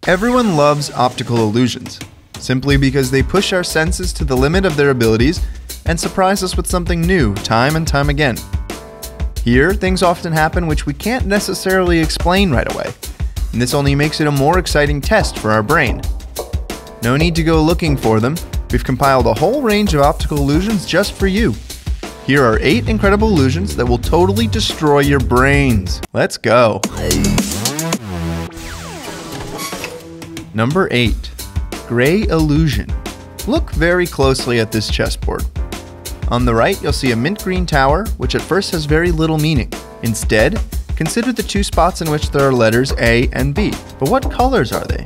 Everyone loves optical illusions, simply because they push our senses to the limit of their abilities and surprise us with something new time and time again. Here, things often happen which we can't necessarily explain right away, and this only makes it a more exciting test for our brain. No need to go looking for them, we've compiled a whole range of optical illusions just for you. Here are 8 incredible illusions that will totally destroy your brains. Let's go! Number 8. Gray illusion. Look very closely at this chessboard. On the right, you'll see a mint green tower, which at first has very little meaning. Instead, consider the 2 spots in which there are letters A and B. But what colors are they?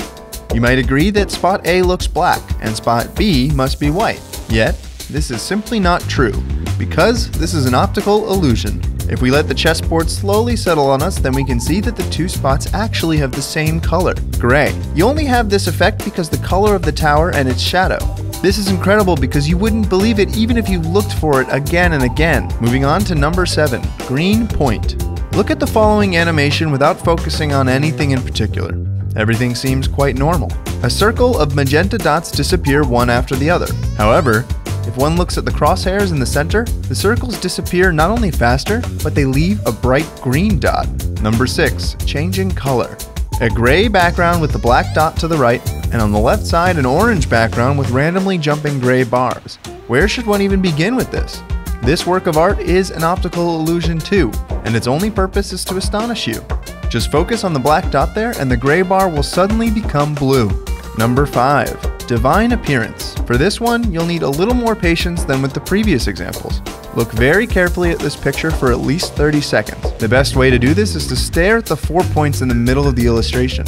You might agree that spot A looks black and spot B must be white. Yet, this is simply not true, because this is an optical illusion. If we let the chessboard slowly settle on us, then we can see that the 2 spots actually have the same color, gray. You only have this effect because the color of the tower and its shadow. This is incredible because you wouldn't believe it even if you looked for it again and again. Moving on to number 7, green point. Look at the following animation without focusing on anything in particular. Everything seems quite normal. A circle of magenta dots disappear one after the other. However, if one looks at the crosshairs in the center, the circles disappear not only faster, but they leave a bright green dot. Number 6, changing color. A gray background with the black dot to the right, and on the left side an orange background with randomly jumping gray bars. Where should one even begin with this? This work of art is an optical illusion too, and its only purpose is to astonish you. Just focus on the black dot there and the gray bar will suddenly become blue. Number 5. Divine appearance. For this one, you'll need a little more patience than with the previous examples. Look very carefully at this picture for at least 30 seconds. The best way to do this is to stare at the 4 points in the middle of the illustration.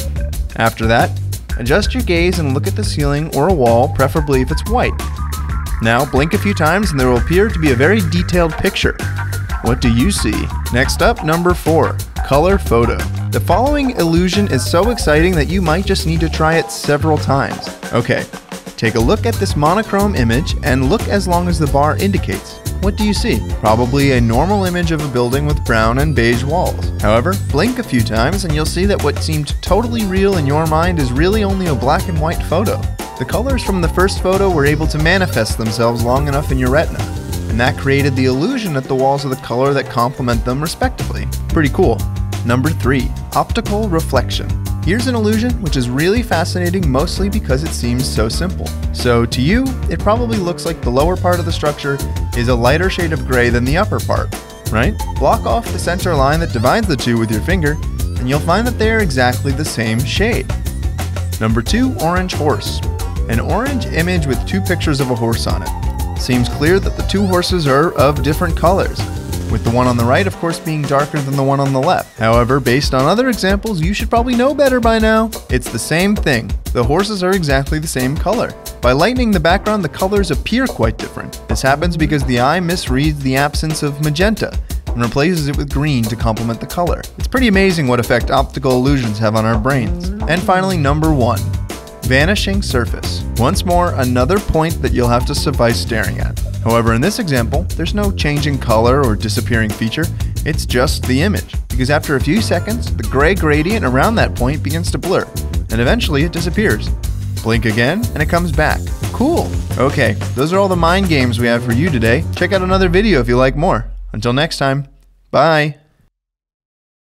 After that, adjust your gaze and look at the ceiling or a wall, preferably if it's white. Now blink a few times and there will appear to be a very detailed picture. What do you see? Next up, number 4. Color photo. The following illusion is so exciting that you might just need to try it several times. Okay, take a look at this monochrome image and look as long as the bar indicates. What do you see? Probably a normal image of a building with brown and beige walls. However, blink a few times and you'll see that what seemed totally real in your mind is really only a black and white photo. The colors from the first photo were able to manifest themselves long enough in your retina, and that created the illusion that the walls are the color that complement them respectively. Pretty cool. Number 3. Optical reflection. Here's an illusion which is really fascinating mostly because it seems so simple. So to you, it probably looks like the lower part of the structure is a lighter shade of gray than the upper part, right? Block off the center line that divides the two with your finger, and you'll find that they are exactly the same shade. Number 2. Orange horse. An orange image with 2 pictures of a horse on it. Seems clear that the 2 horses are of different colors, with the one on the right of course being darker than the one on the left. However, based on other examples, you should probably know better by now. It's the same thing. The horses are exactly the same color. By lightening the background, the colors appear quite different. This happens because the eye misreads the absence of magenta and replaces it with green to complement the color. It's pretty amazing what effect optical illusions have on our brains. And finally, number 1. Vanishing surface. Once more, another point that you'll have to suffice staring at. However, in this example, there's no changing color or disappearing feature, it's just the image. Because after a few seconds, the gray gradient around that point begins to blur, and eventually it disappears. Blink again, and it comes back. Cool! Okay, those are all the mind games we have for you today. Check out another video if you like more. Until next time, bye!